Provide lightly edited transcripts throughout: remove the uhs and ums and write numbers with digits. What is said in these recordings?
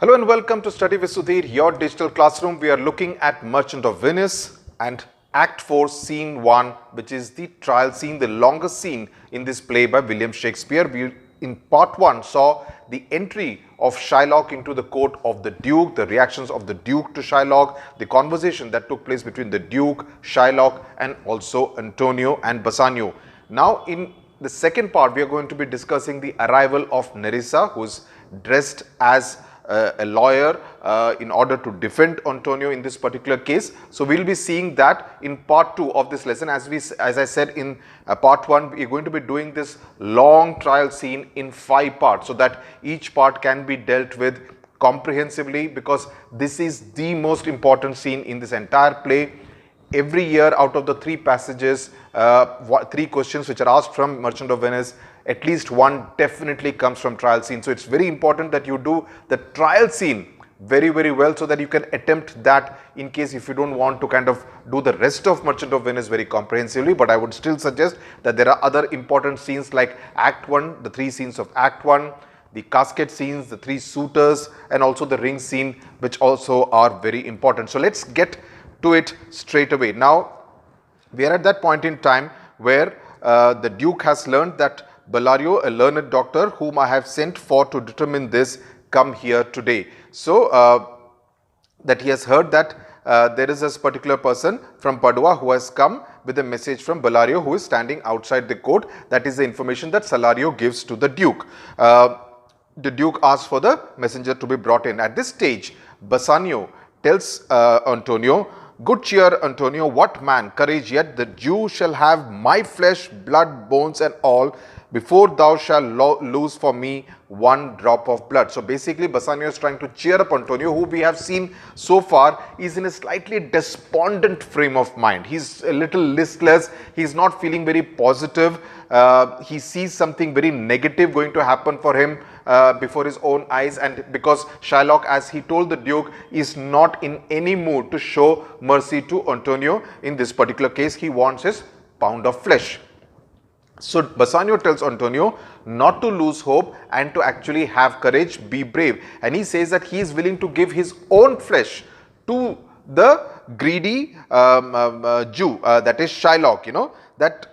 Hello and welcome to Study with Sudhir, your digital classroom. We are looking at Merchant of Venice and Act 4, Scene 1, which is the trial scene, the longest scene in this play by William Shakespeare. We, in part 1, saw the entry of Shylock into the court of the Duke, the reactions of the Duke to Shylock, the conversation that took place between the Duke, Shylock, and also Antonio and Bassanio. Now, in the second part, we are going to be discussing the arrival of Nerissa, who is dressed as a lawyer in order to defend Antonio in this particular case. So we will be seeing that in part 2 of this lesson. As I said in part 1, we are going to be doing this long trial scene in 5 parts, so that each part can be dealt with comprehensively, because this is the most important scene in this entire play. Every year, out of the 3 passages, 3 questions which are asked from Merchant of Venice, at least one definitely comes from trial scene. So it's very important that you do the trial scene very well, so that you can attempt that in case if you don't want to kind of do the rest of Merchant of Venice very comprehensively. But I would still suggest that there are other important scenes like Act 1, the 3 scenes of Act 1, the casket scenes, the 3 suitors, and also the ring scene, which also are very important. So let's get to it straight away. Now, we are at that point in time where the Duke has learned that Bellario, a learned doctor whom I have sent for to determine this, come here today. So, that he has heard that there is this particular person from Padua who has come with a message from Bellario, who is standing outside the court. That is the information that Salario gives to the Duke. The Duke asks for the messenger to be brought in. At this stage, Bassanio tells Antonio, "Good cheer, Antonio, what man, courage yet, the Jew shall have my flesh, blood, bones and all, before thou shalt lose for me one drop of blood." So basically, Bassanio is trying to cheer up Antonio, who we have seen so far is in a slightly despondent frame of mind. He's a little listless, he's not feeling very positive, he sees something very negative going to happen for him before his own eyes, and because Shylock, as he told the Duke, is not in any mood to show mercy to Antonio in this particular case. He wants his pound of flesh. So Bassanio tells Antonio not to lose hope and to actually have courage, be brave, and he says that he is willing to give his own flesh to the greedy Jew, that is Shylock, that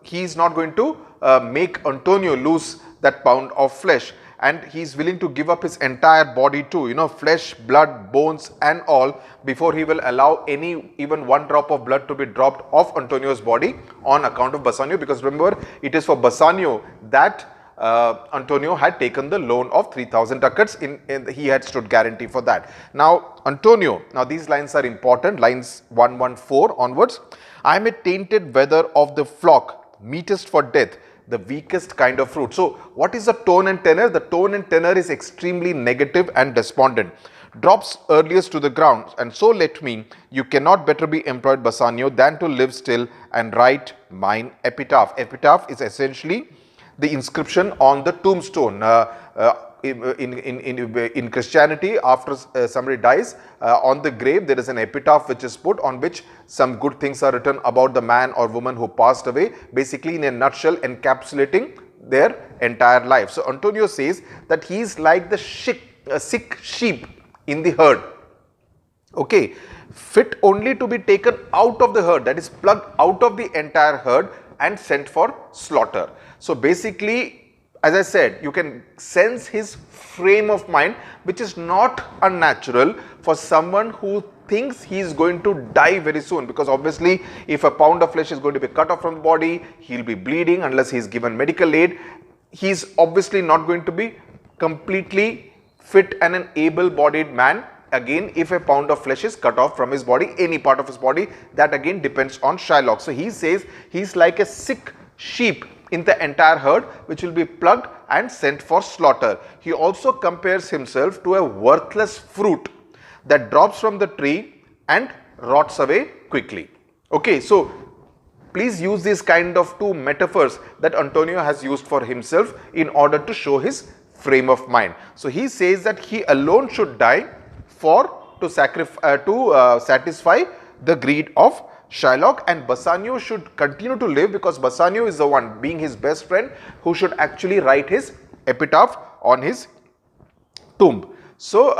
he is not going to make Antonio lose that pound of flesh, and he is willing to give up his entire body too, flesh, blood, bones and all, before he will allow even one drop of blood to be dropped off Antonio's body on account of Bassanio, because remember, it is for Bassanio that Antonio had taken the loan of 3,000 ducats. He had stood guarantee for that. Now Antonio, now these lines are important, lines 114 onwards. "I am a tainted wether of the flock, meetest for death, the weakest kind of fruit." So what is the tone and tenor? The tone and tenor is extremely negative and despondent. "Drops earliest to the ground, and so let me, you cannot better be employed, Bassanio, than to live still and write mine epitaph." Epitaph is essentially the inscription on the tombstone. In Christianity, after somebody dies, on the grave there is an epitaph which is put, on which some good things are written about the man or woman who passed away, basically in a nutshell encapsulating their entire life. So Antonio says that he is like the sick sheep in the herd, okay, fit only to be taken out of the herd, that is plucked out of the entire herd and sent for slaughter. So basically, as I said, you can sense his frame of mind, which is not unnatural for someone who thinks he is going to die very soon, because obviously if a pound of flesh is going to be cut off from the body, he will be bleeding unless he is given medical aid. He is obviously not going to be completely fit and an able-bodied man again if a pound of flesh is cut off from his body, any part of his body. That again depends on Shylock. So he says he is like a sick sheep in the entire herd, which will be plucked and sent for slaughter. He also compares himself to a worthless fruit that drops from the tree and rots away quickly. Okay, so please use these kind of 2 metaphors that Antonio has used for himself in order to show his frame of mind. So he says that he alone should die to satisfy the greed of Shylock, and Bassanio should continue to live, because Bassanio is the one, being his best friend, who should actually write his epitaph on his tomb. So,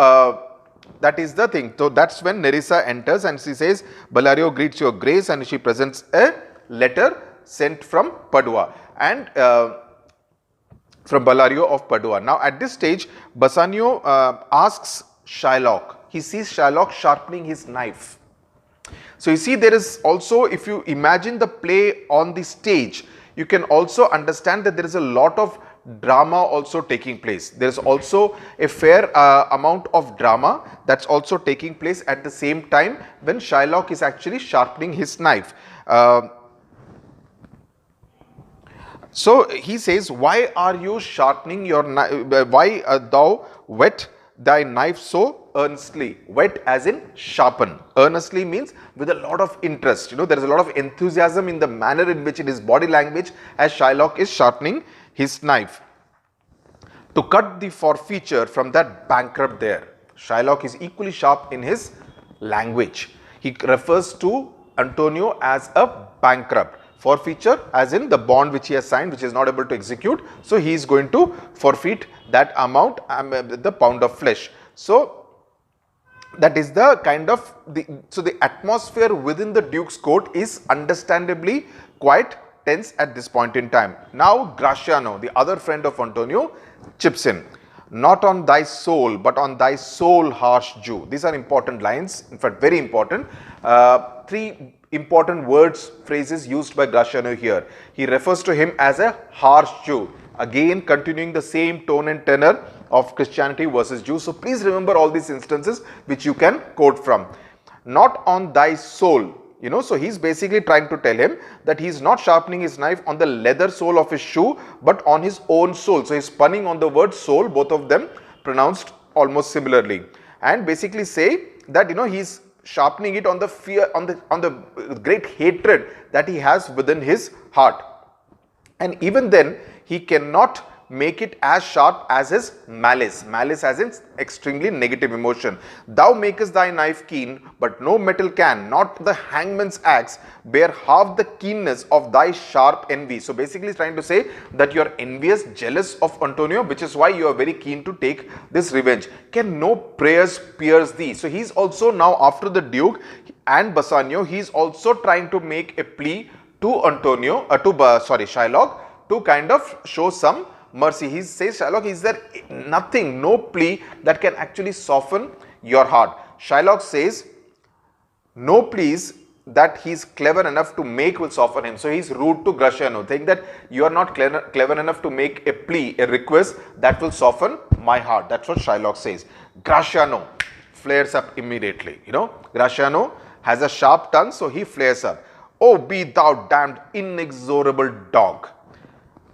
that is the thing. So, that's when Nerissa enters and she says, Bellario greets your grace, and she presents a letter sent from Padua and from Bellario of Padua. Now, at this stage, Bassanio asks Shylock. He sees Shylock sharpening his knife. So, you see, there is also, if you imagine the play on the stage, you can also understand that there is a lot of drama also taking place. There is also a fair amount of drama that's also taking place at the same time when Shylock is actually sharpening his knife. So, he says, why are you sharpening your knife? Why thou whet thy knife so earnestly? Whet as in sharpen. Earnestly means with a lot of interest. You know, there is a lot of enthusiasm in the manner in which, in his body language, as Shylock is sharpening his knife. To cut the forfeiture from that bankrupt there. Shylock is equally sharp in his language. He refers to Antonio as a bankrupt. Forfeiture as in the bond which he has signed, which is not able to execute. So, he is going to forfeit that amount, the pound of flesh. So, that is the kind of, the atmosphere within the Duke's court is understandably quite tense at this point in time. Now, Gratiano, the other friend of Antonio, chips in. Not on thy soul, but on thy soul, harsh Jew. These are important lines, in fact, very important. Three important words, phrases used by Gratiano here. He refers to him as a harsh Jew. Again, continuing the same tone and tenor of Christianity versus Jews. So, please remember all these instances which you can quote from. Not on thy soul. You know, so he's basically trying to tell him that he's not sharpening his knife on the leather sole of his shoe, but on his own soul. So, he's punning on the word soul, both of them pronounced almost similarly, and basically say that, you know, he's sharpening it on the fear, on the great hatred that he has within his heart. And even then, he cannot make it as sharp as his malice. Malice as in extremely negative emotion. Thou makest thy knife keen, but no metal can, not the hangman's axe, bear half the keenness of thy sharp envy. So, basically, he's trying to say that you are envious, jealous of Antonio, which is why you are very keen to take this revenge. Can no prayers pierce thee? So, he's also now, after the Duke and Bassanio, he's also trying to make a plea to Antonio, Shylock, to kind of show some mercy. He says, Shylock, is there nothing, no plea that can actually soften your heart? Shylock says, no pleas that he is clever enough to make will soften him. So, he is rude to Gratiano, saying that you are not clever enough to make a plea, a request that will soften my heart. That's what Shylock says. Gratiano flares up immediately. You know, Gratiano has a sharp tongue, so he flares up. Oh, be thou damned inexorable dog.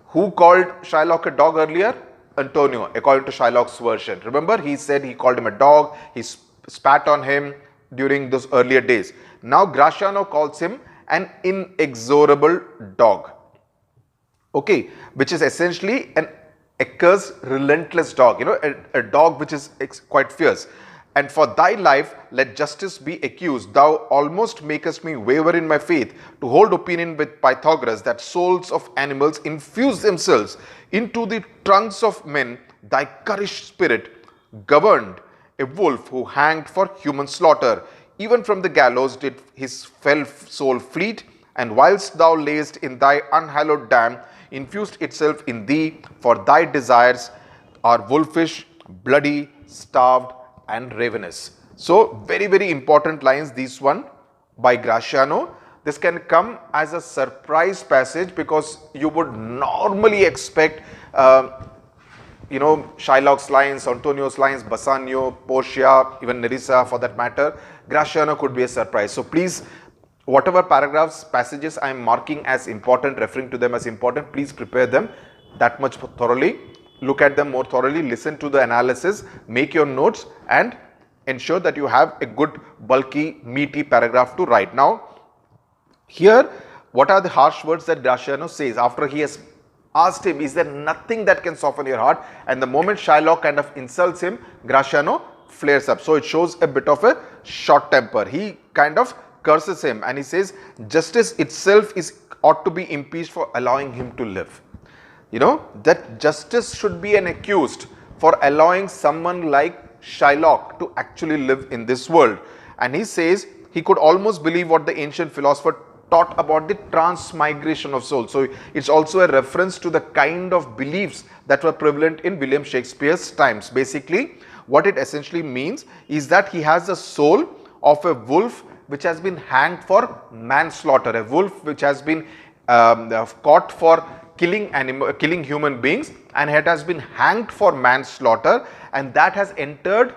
Who called Shylock a dog earlier? Antonio, according to Shylock's version. Remember, he said he called him a dog, he spat on him during those earlier days. Now, Gratiano calls him an inexorable dog. Okay, which is essentially an accursed, relentless dog, you know, a dog which is quite fierce. And for thy life, let justice be accused. Thou almost makest me waver in my faith to hold opinion with Pythagoras that souls of animals infuse themselves into the trunks of men. Thy currish spirit governed a wolf who hanged for human slaughter. Even from the gallows did his fell soul fleet, and whilst thou layest in thy unhallowed dam, infused itself in thee, for thy desires are wolfish, bloody, starved, and ravenous. So, very, very important lines, this one by Gratiano. This can come as a surprise passage because you would normally expect, you know, Shylock's lines, Antonio's lines, Bassanio, Portia, even Nerissa for that matter. Gratiano could be a surprise. So, please, whatever paragraphs, passages I am marking as important, referring to them as important, please prepare them that much thoroughly. Look at them more thoroughly, listen to the analysis, make your notes, and ensure that you have a good, bulky, meaty paragraph to write. Now, here, what are the harsh words that Gratiano says after he has asked him, is there nothing that can soften your heart? And the moment Shylock kind of insults him, Gratiano flares up. So, it shows a bit of a short temper. He kind of curses him and he says, justice itself ought to be impeached for allowing him to live. You know, that justice should be an accused for allowing someone like Shylock to actually live in this world. And he says he could almost believe what the ancient philosopher taught about the transmigration of souls. So it's also a reference to the kind of beliefs that were prevalent in William Shakespeare's times. Basically, what it essentially means is that he has the soul of a wolf which has been hanged for manslaughter, a wolf which has been caught for killing human beings, and it has been hanged for manslaughter, and that has entered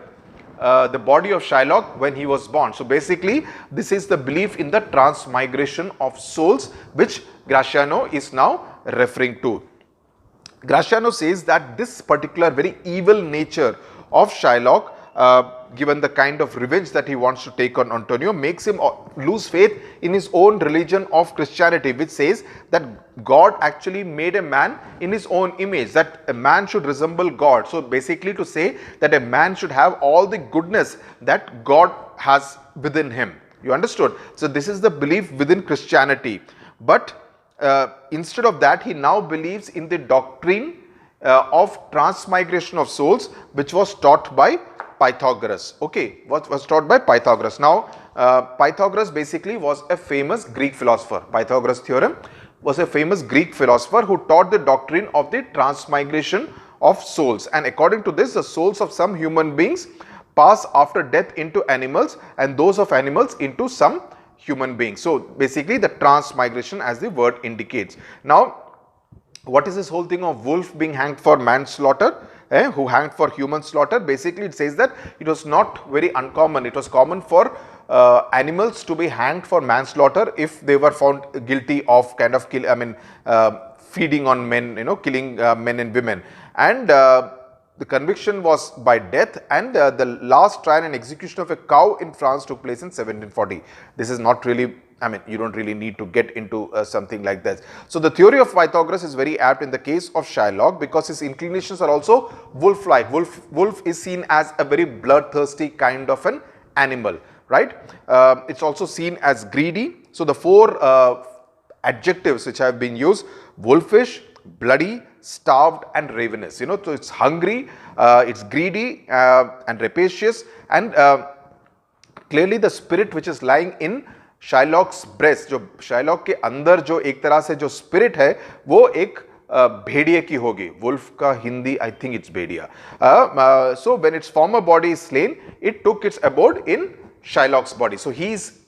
the body of Shylock when he was born. So basically, this is the belief in the transmigration of souls which Gratiano is now referring to. Gratiano says that this particular very evil nature of Shylock, given the kind of revenge that he wants to take on Antonio, makes him lose faith in his own religion of Christianity, which says that God actually made a man in his own image, that a man should resemble God. So basically to say that a man should have all the goodness that God has within him. You understood? So this is the belief within Christianity. But instead of that, he now believes in the doctrine of transmigration of souls, which was taught by Pythagoras. Okay, what was taught by Pythagoras. Now, Pythagoras basically was a famous Greek philosopher. Pythagoras theorem was a famous Greek philosopher who taught the doctrine of the transmigration of souls. And according to this, the souls of some human beings pass after death into animals, and those of animals into some human beings. So basically the transmigration, as the word indicates. Now, what is this whole thing of wolf being hanged for manslaughter? Who hanged for human slaughter? Basically, it says that it was not very uncommon. It was common for animals to be hanged for manslaughter if they were found guilty of kind of feeding on men, killing men and women. And the conviction was by death, and the last trial and execution of a cow in France took place in 1740. This is not really, you don't really need to get into something like this. So the theory of Pythagoras is very apt in the case of Shylock, because his inclinations are also wolf-like. Wolf is seen as a very bloodthirsty kind of an animal, right? It's also seen as greedy. So the four adjectives which have been used: wolfish, bloody, starved, and ravenous. So it's hungry, it's greedy, and rapacious, and clearly the spirit which is lying in Shylock's breast, जो Shylock के अंदर जो एक तरह से जो spirit है, वो एक भेड़िए की होगी. Wolf का Hindi, I think it's Bhediya. So when its former body is slain, it took its abode in Shylock's body. So he's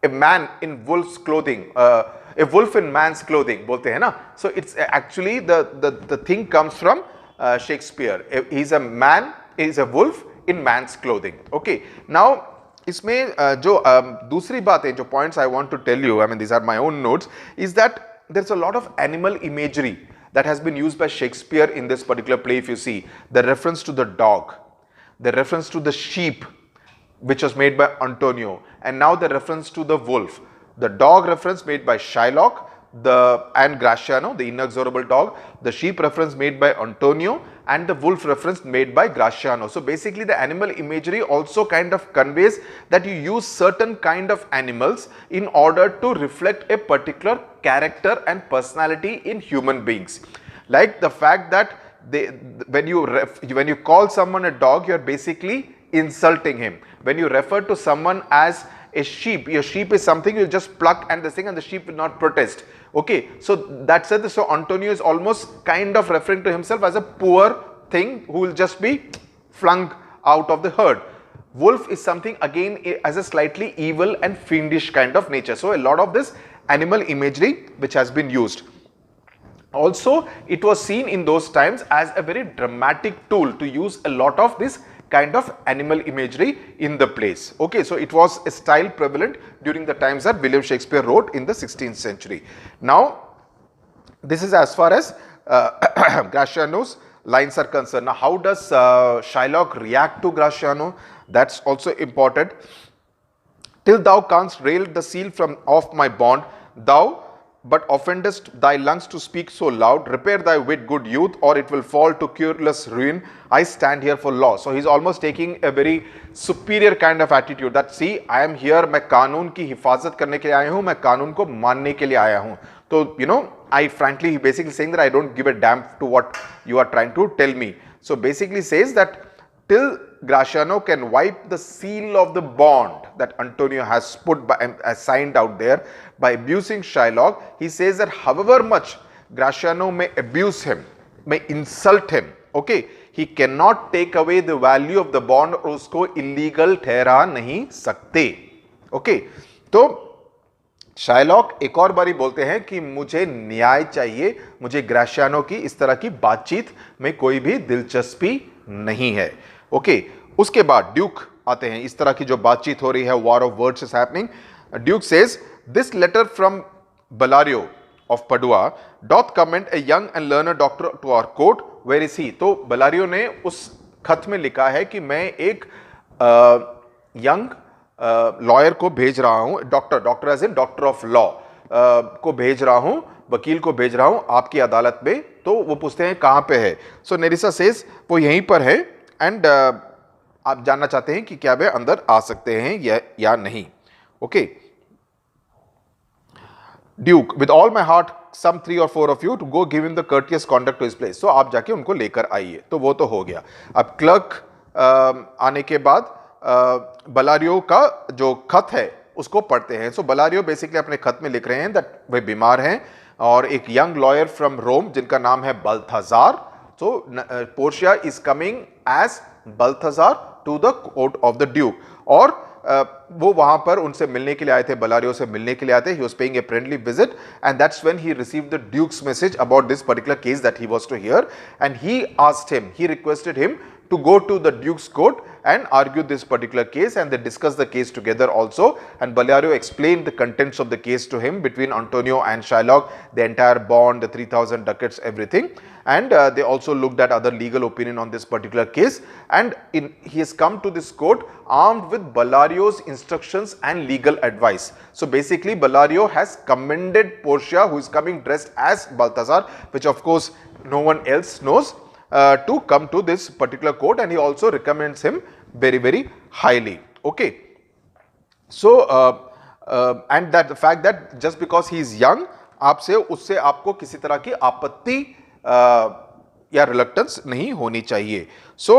a man in wolf's clothing, a wolf in man's clothing, बोलते हैं ना. So it's actually the thing comes from Shakespeare. He's a man, he's a wolf in man's clothing. Okay. Now, इसमें जो दूसरी बात है, जो points I want to tell you, these are my own notes, is that there's a lot of animal imagery that has been used by Shakespeare in this particular play. If you see the reference to the dog, the reference to the sheep, which was made by Antonio, and now the reference to the wolf. The dog reference made by Shylock, and Gratiano, the inexorable dog, the sheep reference made by Antonio, and the wolf reference made by Gratiano. So basically the animal imagery also kind of conveys that you use certain kind of animals in order to reflect a particular character and personality in human beings. Like the fact that when you call someone a dog, you are basically insulting him. When you refer to someone as a sheep, your sheep is something you just pluck and this thing, and the sheep will not protest. Okay, so that's it. So Antonio is almost kind of referring to himself as a poor thing who will just be flung out of the herd. Wolf is something again as a slightly evil and fiendish kind of nature. So a lot of this animal imagery which has been used. Also, it was seen in those times as a very dramatic tool to use a lot of this kind of animal imagery in the plays. Okay, so it was a style prevalent during the times that William Shakespeare wrote in the 16th century. Now, this is as far as Gratiano's lines are concerned. Now, how does Shylock react to Gratiano? That's also important. Till thou canst rail the seal from off my bond, thou but offendest thy lungs to speak so loud. Repair thy wit, good youth, or it will fall to cureless ruin. I stand here for law. So he's almost taking a very superior kind of attitude that, see, I am here, मैं कानून की हिफाजत करने के लिए आया हूँ, मैं कानून को मानने के लिए आया हूँ. So, I frankly, basically saying that I don't give a damn to what you are trying to tell me. So basically says that till Graciano can wipe the seal of the bond that Antonio has signed out there by abusing Shylock. He says that however much Graciano may abuse him, may insult him, okay, he cannot take away the value of the bond और उसको illegal ठहरा नहीं सकते. Okay, तो Shylock एक और बारी बोलते हैं कि मुझे न्याय चाहिए, मुझे ग्राशियानो की इस तरह की बातचीत में कोई भी दिलचस्पी नहीं है. ओके, उसके बाद ड्यूक आते हैं. इस तरह की जो बातचीत हो रही है, war of words is happening. Duke says this letter from Bellario of Padua doth commend a young and learned doctor to our court, where is he. तो बलारियो ने उस खत में लिखा है कि मैं एक यंग लॉयर को भेज रहा हूं, doctor as in doctor of law को भेज रहा हूं, वकील को भेज रहा हूं आपकी अदालत में. तो वो पूछते हैं कहां पे है. सो नेरिसा सेज वो यहीं पर है एंड आप जानना चाहते हैं कि क्या वे अंदर आ सकते हैं या नहीं. Okay, Duke with all my heart some 3 or 4 of you to go give him the courteous conduct to his place. So आप जाके उनको लेकर आइए. तो वो तो हो गया. अब क्लर्क आने के बाद बलारियो का जो खत है उसको पढ़ते हैं. सो बलारियो बेसिकली अपने खत में लिख रहे हैं दैट वे बीमार हैं और एक यंग लॉयर फ्रॉम रोम जिनका नाम है Balthazar. So Portia is coming as Balthazar to the court of the duke. और वो वहां पर उनसे मिलने के लिए आए थे, बलारियो से मिलने के लिए आए थे. He was paying a friendly visit and that's when he received the Duke's message about this particular case that he was to hear, and he asked him, he requested him to go to the Duke's court and argue this particular case, and they discussed the case together also. And Balario explained the contents of the case to him between Antonio and Shylock, the entire bond, the 3,000 ducats, everything. And they also looked at other legal opinion on this particular case. And he has come to this court armed with Balario's instructions and legal advice. So basically Balario has commended Portia, who is coming dressed as Balthazar, which of course no one else knows, to come to this particular court, and he also recommends him very, very highly. Okay. So and that the fact that just because he is young, आपसे उससे आपको किसी तरह की आपत्ति या reluctance नहीं होनी चाहिए. So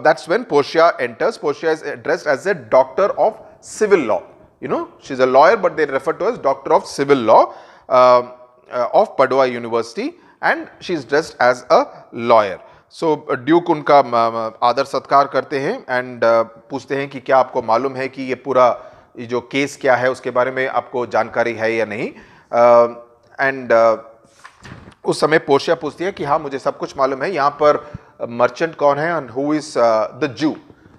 that's when Portia enters. Portia is addressed as a doctor of civil law. You know, she's a lawyer, but they refer to her as doctor of civil law of Padua University, and she is dressed as a lawyer. So Duke उनका आदर सत्कार करते हैं and पूछते हैं कि क्या आपको मालूम है कि ये पूरा ये जो केस क्या है उसके बारे में आपको जानकारी है या नहीं. एंड उस समय पोर्शिया पूछती है कि हाँ मुझे सब कुछ मालूम है. यहाँ पर मर्चेंट कौन है and who is the Jew.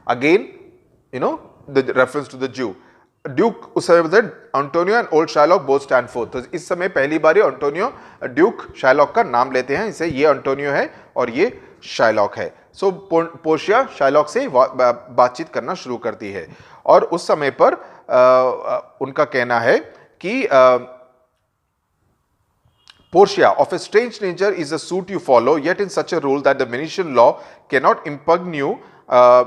Again you know the reference to the Jew. Duke उस समय बोलते हैं Antonio and old Shylock both stand for. तो इस समय पहली बार एंटोनियो ड्यूक शाइलॉक का नाम लेते हैं. इसे ये एंटोनियो है और ये शाइलॉक है. सो पोर्शिया शाइलॉक से बातचीत करना शुरू करती है और उस समय पर उनका कहना है कि Portia, of a strange nature is a suit you follow, yet in such a rule that the Venetian law cannot impugn you,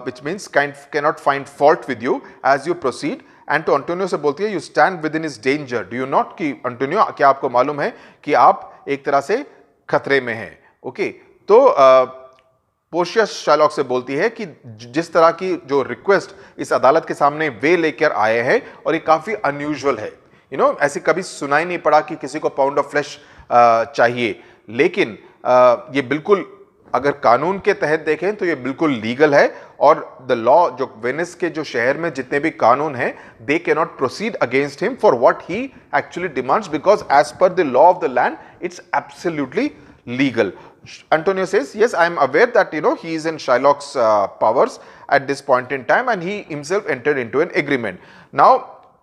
which means cannot find fault with you as you proceed. And to Antonio से बोलती है, you stand within his danger. Do you not? कि Antonio, क्या आपको मालूम है कि आप एक तरह से खतरे में हैं. ओके, तो पोर्शिया शाइलॉक से बोलती है कि जिस तरह की जो रिक्वेस्ट इस अदालत के सामने वे लेकर आए हैं और ये काफी अनयूजुअल है. यू नो, ऐसे कभी सुनाई नहीं पड़ा कि किसी को पाउंड ऑफ फ्लेश चाहिए. लेकिन ये बिल्कुल अगर कानून के तहत देखें तो ये बिल्कुल लीगल है. और द लॉ जो वेनिस के जो शहर में जितने भी कानून हैं, they can not proceed against him for what he actually demands, because as per the law of the land it's absolutely legal. Antonio says, yes, I am aware that he is in Shylock's powers at this point in time, and he himself entered into an agreement. Now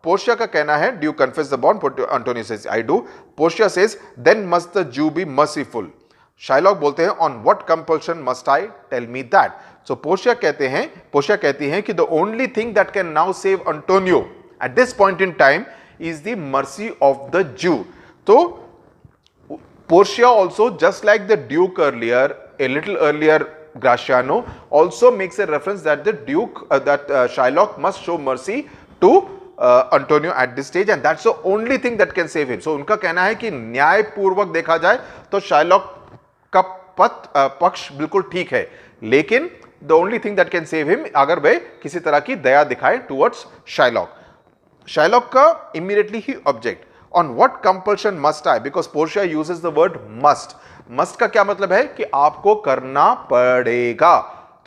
Portia का कहना है, do you confess the bond? Antonio says, I do. Portia says, then must the Jew be merciful. Shylock बोलते हैं, on what compulsion must I? Tell me that. So Portia कहती हैं कि the only thing that can now save Antonio at this point in time is the mercy of the Jew. So Portia also, just like the Duke earlier, a little earlier, Graciano also makes a reference that the Duke, Shylock must show mercy to Antonio at this stage, and that's the only thing that can save him. So उनका कहना है कि न्यायपूर्वक देखा जाए तो Shylock का पक्ष बिल्कुल ठीक है, लेकिन the only thing that can save him, अगर वह किसी तरह की दया दिखाए towards Shylock. Shylock का immediately he object. On what compulsion must I? Because Portia uses the word must. Must का क्या मतलब है कि आपको करना पड़ेगा.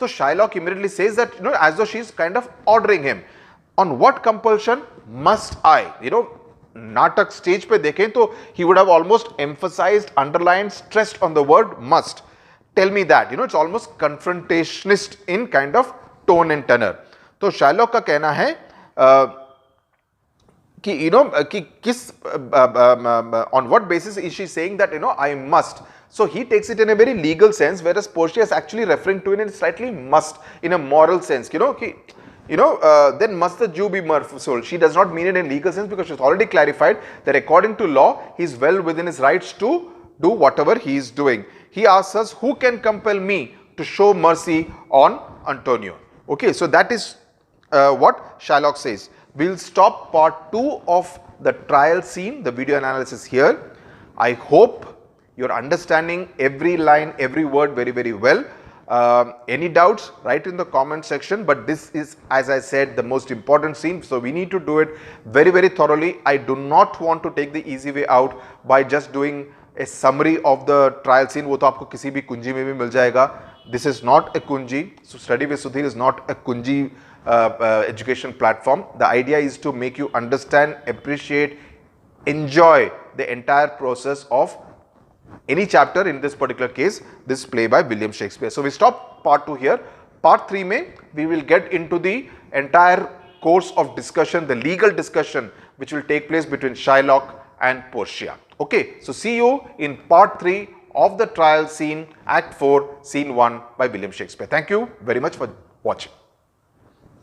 तो Shylock immediately says that, as though she is kind of ordering him. On what compulsion must I? नाटक स्टेज पे देखें तो he would have almost emphasized, underlined, stressed on the word must. Tell me that. It's almost confrontationist in kind of tone and tenor. तो Shylock का कहना है कि किस on what basis is she saying that I must. So he takes it in a very legal sense, whereas Portia is actually referring to it in a slightly must, in a moral sense. Then must the Jew be merciful? She does not mean it in legal sense because she's already clarified that according to law, he's well within his rights to do whatever he is doing. He asks us, who can compel me to show mercy on Antonio? Okay, so that is what Shylock says. We'll stop part 2 of the trial scene, the video analysis here. I hope you're understanding every line, every word very, very well. Any doubts, write in the comment section, but this is, as I said, the most important scene, so we need to do it very, very thoroughly. I do not want to take the easy way out by just doing a summary of the trial scene. वो तो आपको किसी भी कुंजी में भी मिल जाएगा. This is not a kunji. So Study with Sudhir is not a kunji education platform. The idea is to make you understand, appreciate, enjoy the entire process of any chapter, in this particular case, this play by William Shakespeare. So we stop part 2 here. Part 3 mein, we will get into the entire course of discussion, the legal discussion which will take place between Shylock and Portia. Okay, so see you in part 3 of the trial scene, Act 4, Scene 1 by William Shakespeare. Thank you very much for watching.